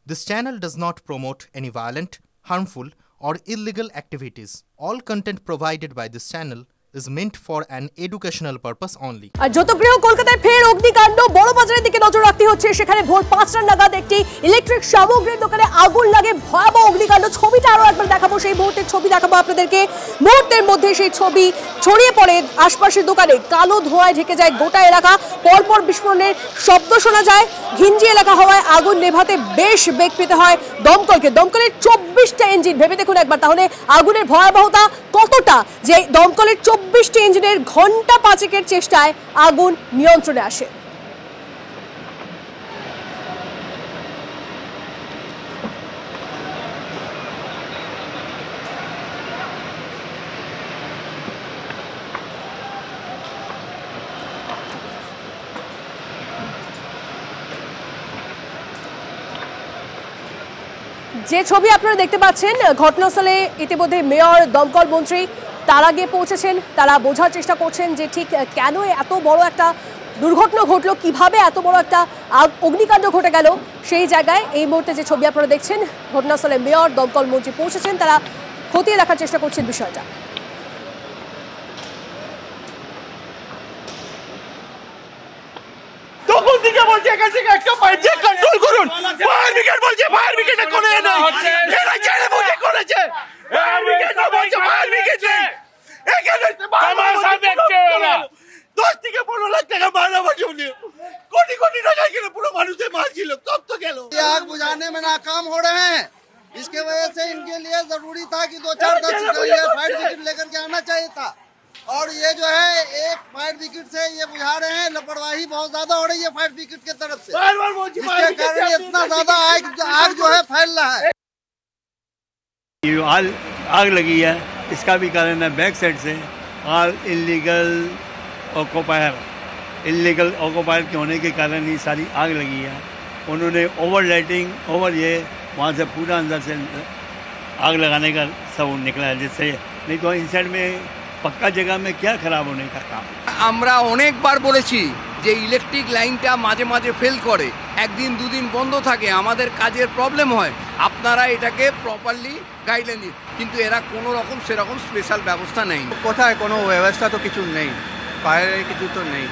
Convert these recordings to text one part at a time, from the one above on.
This channel does not promote any violent, harmful, or illegal activities. All content provided by this channel is meant for an educational purpose only. আর জ্যোতিগৃহ কলকাতায় ফের অগ্নিকাণ্ড, বড় বাজারের দিকে নজর রাখতে হচ্ছে। সেখানে ভোর 5টা নাগাদ একটি ইলেকট্রিক সামগ্রীর দোকানে আগুন লাগে, ভয়াবহ অগ্নিকাণ্ড। ছবিটা আরো একবার দেখাবো, সেই মুহূর্তের ছবি দেখাবো আপনাদেরকে। মুহূর্তের মধ্যে সেই ছবি ছড়িয়ে পড়ে আশপাশের দোকানে, কালো ধোঁয়ায় ঢেকে যায় গোটা এলাকা। পরপর বিস্ফোরণের শব্দ শোনা যায়। ঘিঞ্জি এলাকা হওয়ায় আগুন নেভাতে বেশ বেগ পেতে হয় দমকলকে। দমকলের 24টা ইঞ্জিন, ভেবে দেখুন একবার তাহলে আগুনের ভয়াবহতা কতটা, যে দমকলের 24টি ইঞ্জিনের ঘন্টা 5 চেষ্টায় আগুন নিয়ন্ত্রণে আসে। যে ছবি আপনারা দেখতে পাচ্ছেন, ঘটনাস্থলে ইতিমধ্যে মেয়র, দমকল মন্ত্রী তার আগে পৌঁছেছেন। তারা বোঝার চেষ্টা করছেন যে ঠিক কেন এত বড় একটা দুর্ঘটনা ঘটলো, কিভাবে এত বড় একটা অগ্নিকাণ্ড ঘটে গেল। সেই জায়গায় এই মুহূর্তে যে ছবি আপনারা দেখছেন, ঘটনাস্থলে মেয়র, দমকল মন্ত্রী পৌঁছেছেন। তারা খতিয়ে দেখার চেষ্টা করছেন বিষয়টা। তখন থেকে বলছে এখান থেকে একটা পাইপ দিয়ে কন্ট্রোল করুন। ফায়ার ব্রিগেড বলছে ফায়ার ব্রিগেডে কোনো এ নাই, এরা জেনে বুঝে করেছে। ফায়ার ব্রিগেড বলছে ফায়ার ব্রিগেডে এখানে তামাশা দেখছে ওরা। 10 থেকে 15 লাখ টাকা মারা বাজে, কোটি কোটি টাকা এখানে পুরো মানুষের মাল ছিল, কब तो গেল। आग बुझाने में नाकाम हो रहे हैं, इसके वजह से इनके लिए जरूरी था कि 2-4 10 फायर ब्रिगेड लेकर के आना चाहिए था। और ये जो है एक फायर ब्रिगेड से ये बुझा रहे हैं, लापरवाही बहुत ज्यादा हो रही है फायर ब्रिगेड की तरफ से, जिसके कारण इतना ज्यादा आग जो है फैल रहा है। ये आग लगी है, इसका भी कारण है बैक साइड से ऑल इलीगल ऑक्यूपायर के होने के कारण ही सारी आग लगी है। उन्होंने ओवर लाइटिंग ये वहाँ से पूरा अंदर से आग लगाने का सब निकला है, जिससे नहीं तो इनसाइड में पक्का जगह में क्या खराब होने का काम। আমরা অনেকবার বলেছি যে ইলেকট্রিক লাইনটা মাঝে মাঝে ফেল করে, একদিন দুদিন বন্ধ থাকে, আমাদের কাজের প্রবলেম হয়। আপনারা এটাকে প্রপারলি গাইডলাইন দিন, কিন্তু এরা কোনো রকম সেরকম স্পেশাল ব্যবস্থা নেই। কোথায় কোনো ব্যবস্থা তো কিছু নেই, ফায়ারের কিছু তো নেই,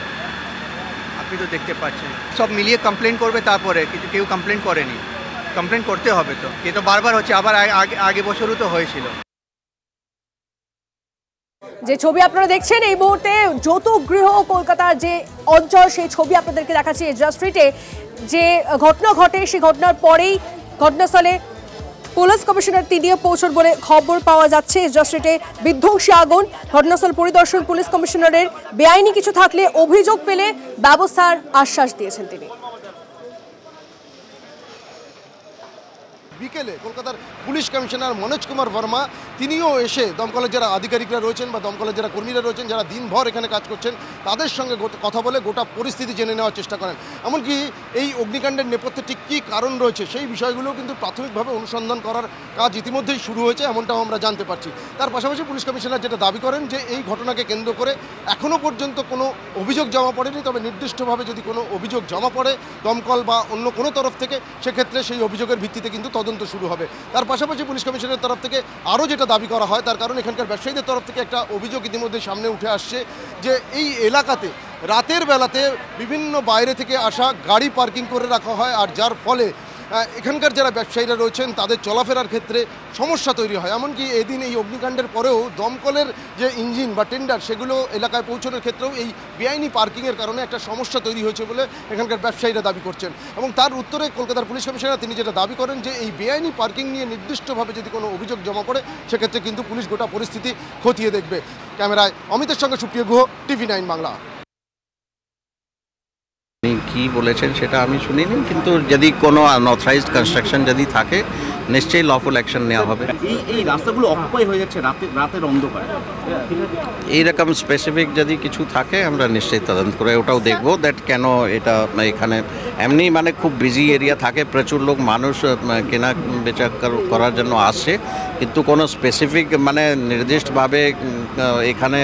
আপনি তো দেখতে পাচ্ছেন। সব মিলিয়ে কমপ্লেন করবে, তারপরে কিছু কেউ কমপ্লেন করেনি। কমপ্লেন করতে হবে তো, এ তো বারবার হচ্ছে, আবার আগে বছরও তো হয়েছিল। যে ছবি আপনারা দেখছেন এই মুহূর্তে জ্যোতিগৃহ কলকাতার যে অঞ্চল, সেই ছবি আপনাদেরকে দেখাচ্ছি। এজরা স্ট্রিটে যে ঘটনা ঘটে, সেই ঘটনার পরেই ঘটনাস্থলে পুলিশ কমিশনার তিনিও পৌঁছন বলে খবর পাওয়া যাচ্ছে। এজরা স্ট্রিটে বিধ্বংসী আগুন, ঘটনাস্থল পরিদর্শন পুলিশ কমিশনারের। বেআইনি কিছু থাকলে অভিযোগ পেলে ব্যবস্থার আশ্বাস দিয়েছেন তিনি। বিকেলে কলকাতার পুলিশ কমিশনার মনোজ কুমার বর্মা তিনিও এসে দমকলের যারা আধিকারিকরা রয়েছেন বা দমকলের যারা কর্মীরা রয়েছেন, যারা দিনভর এখানে কাজ করছেন, তাদের সঙ্গে কথা বলে গোটা পরিস্থিতি জেনে নেওয়ার চেষ্টা করেন। এমনকি এই অগ্নিকাণ্ডের নেপথ্যে ঠিক কী কারণ রয়েছে সেই বিষয়গুলোও কিন্তু প্রাথমিকভাবে অনুসন্ধান করার কাজ ইতিমধ্যেই শুরু হয়েছে, এমনটাও আমরা জানতে পারছি। তার পাশাপাশি পুলিশ কমিশনার যেটা দাবি করেন যে এই ঘটনাকে কেন্দ্র করে এখনও পর্যন্ত কোনো অভিযোগ জমা পড়েনি, তবে নির্দিষ্টভাবে যদি কোনো অভিযোগ জমা পড়ে দমকল বা অন্য কোনো তরফ থেকে, সেক্ষেত্রে সেই অভিযোগের ভিত্তিতে কিন্তু তদন্ত শুরু হবে। তার পাশাপাশি পুলিশ কমিশনের তরফ থেকে আরও যেটা দাবি করা হয়, তার কারণ এখানকার ব্যবসায়ীদের তরফ থেকে একটা অভিযোগ ইতিমধ্যে সামনে উঠে আসছে যে এই এলাকাতে রাতের বেলাতে বিভিন্ন বাইরে থেকে আসা গাড়ি পার্কিং করে রাখা হয়, আর যার ফলে এখানকার যারা ব্যবসায়ীরা রয়েছেন তাদের চলাফেরার ক্ষেত্রে সমস্যা তৈরি হয়। এমনকি এদিন এই অগ্নিকাণ্ডের পরেও দমকলের যে ইঞ্জিন বা টেন্ডার সেগুলো এলাকায় পৌঁছানোর ক্ষেত্রেও এই বেআইনি পার্কিংয়ের কারণে একটা সমস্যা তৈরি হয়েছে বলে এখানকার ব্যবসায়ীরা দাবি করছেন। এবং তার উত্তরে কলকাতার পুলিশ কমিশনার তিনি যেটা দাবি করেন যে এই বেআইনি পার্কিং নিয়ে নির্দিষ্টভাবে যদি কোনো অভিযোগ জমা পড়ে, সেক্ষেত্রে কিন্তু পুলিশ গোটা পরিস্থিতি খতিয়ে দেখবে। ক্যামেরায় অমিতের সঙ্গে সুপ্রিয় গুহ, TV9 বাংলা। কি বলেছেন সেটা আমি শুনিনি, কিন্তু যদি কোনো আনঅথরাইজড কনস্ট্রাকশন যদি থাকে নিশ্চয়ই লফুল অ্যাকশন নেওয়া হবে। এই রাস্তাগুলো অকুপাই হয়ে যাচ্ছে রাতের অন্ধকারে, এইরকম স্পেসিফিক যদি কিছু থাকে আমরা নিশ্চয়ই তদন্ত করে ওটাও দেখবো, দ্যাট কেন এটা এখানে এমনি মানে খুব বিজি এরিয়া থাকে, প্রচুর লোক মানুষ কেনা বেচা করার জন্য আসছে, কিন্তু কোনো স্পেসিফিক মানে নির্দিষ্টভাবে এখানে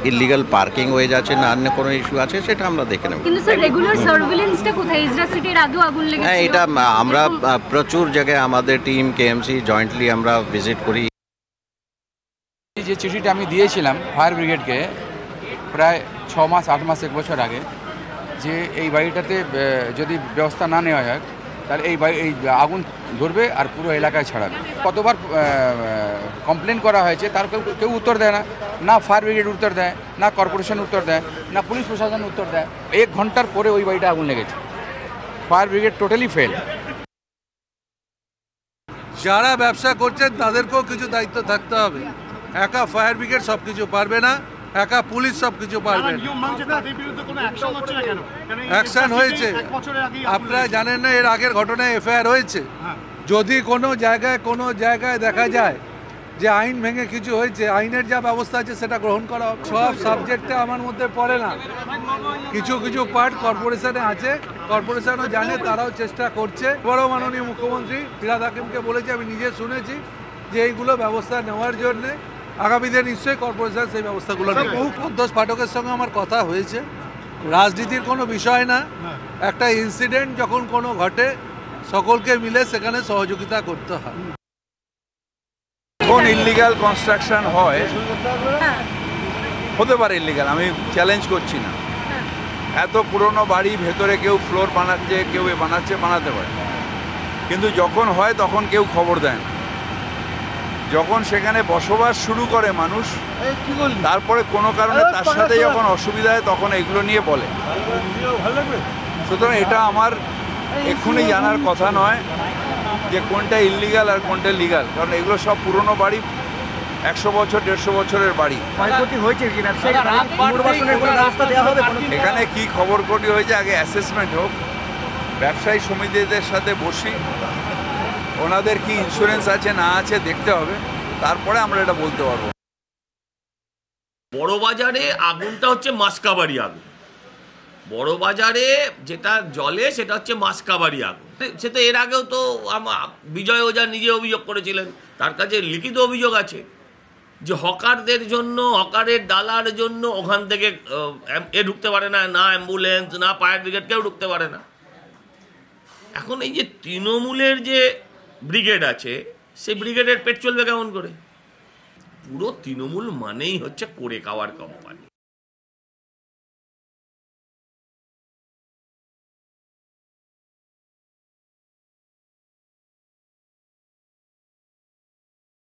ইলিগাল পার্কিং হয়ে যাচ্ছে না অন্য কোনো ইস্যু আছে সেটা আমরা দেখে নেব। কিন্তু স্যার রেগুলার সার্ভেইলেন্সটা কোথায়? ইজরা সিটির আগেও আগুন লেগেছিল। হ্যাঁ, এটা আমরা প্রচুর জায়গায় আমাদের টিম কেএমসি জয়েন্টলি আমরা ভিজিট করি। যে চিঠিটা আমি দিয়েছিলাম ফায়ার ব্রিগেডকে প্রায় 6 মাস 8 মাস 1 বছর আগে, যে এই বাড়িটাতে যদি ব্যবস্থা না নেওয়া হয় তাহলে এই আগুন ধরবে আর পুরো এলাকায় ছড়াবে। কতবার কমপ্লেন করা হয়েছে, তার কেউ উত্তর দেয় না, না ফায়ার ব্রিগেড উত্তর দেয়, না কর্পোরেশন উত্তর দেয়, না পুলিশ প্রশাসন উত্তর দেয়। 1 ঘন্টার পরে ওই বাড়িটা আগুন লেগেছে। Fire brigade totally fail. যারা ব্যবসা করছেন তাদেরকেও কিছু দায়িত্ব থাকতে হবে। একা ফায়ার ব্রিগেড সব কিছু পারবে না, একা পুলিশ সব কিছু পারবে না। অ্যাকশন হয়েছে, আপনারা জানেন না, এর আগের ঘটনায় এফআইআর হয়েছে। যদি কোনো জায়গায় দেখা যায় যে আইন ভেঙে কিছু হয়েছে, আইনের যা ব্যবস্থা আছে সেটা গ্রহণ করা হবে। সব সাবজেক্টে আমার মধ্যে পড়ে না, কিছু কিছু পার্ট কর্পোরেশনে আছে, কর্পোরেশনও জানে, তারাও চেষ্টা করছে। বড় মাননীয় মুখ্যমন্ত্রী ফিরহাদ হাকিমকে বলেছি, আমি নিজে শুনেছি যে এইগুলো ব্যবস্থা নেওয়ার জন্যে আগামী দিনে নিশ্চয়ই কর্পোরেশন সেই ব্যবস্থাগুলো নেবে। বহু পদ্মোষ পাঠকের সঙ্গে আমার কথা হয়েছে, রাজনীতির কোনো বিষয় না, একটা ইনসিডেন্ট যখন কোনো ঘটে সকলকে মিলে সেখানে সহযোগিতা করতে হয়। কোন ইল্লিগাল কনস্ট্রাকশন হয়, হতে পারে ইল্লিগাল, আমি চ্যালেঞ্জ করছি না। এত পুরনো বাড়ি, ভেতরে কেউ ফ্লোর বানাচ্ছে, কেউ বানাতে পারে, কিন্তু যখন হয় তখন কেউ খবর দেয় না। যখন সেখানে বসবাস শুরু করে মানুষ, তারপরে কোনো কারণে তার সাথে যখন অসুবিধা হয় তখন এগুলো নিয়ে বলে। সুতরাং এটা আমার এক্ষুনি জানার কথা নয় যে কোনটা ইল্লিগাল আর কোনটা লিগাল, কারণ এগুলো সব পুরনো বাড়ি, 100 বছর 150 বছরের বাড়ি। এখানে কি খবর ক্ষতি হয়েছে আগে অ্যাসেসমেন্ট হোক, ব্যবসায়ী সমিতিদের সাথে বসি, ওনাদের কি ইন্স্যুরেন্স আছে না আছে দেখতে হবে, তারপরে আমরা এটা বলতে পারবো। বড় বাজারে আগুনটা হচ্ছে মাসকাবাড়ি আগুন। বড় বাজারে যেটা জ্বলে সেটা হচ্ছে মাসকাবাড়ি আগুন। সে তো এর আগেও তো বিজয় ওঝা নিজে অভিযোগ করেছিলেন, তার কাছে লিখিত অভিযোগ আছে যে হকারদের জন্য, হকারের ডালার জন্য ওখান থেকে ঢুকতে পারে না, না অ্যাম্বুলেন্স না ফায়ার ব্রিগেড, কেউ ঢুকতে পারে না। এখন এই যে তৃণমূলের যে ব্রিগেড আছে, সেই ব্রিগেডের পেট চলবে কেমন করে? পুরো তৃণমূল মানেই হচ্ছে করে খাওয়ার কোম্পানি।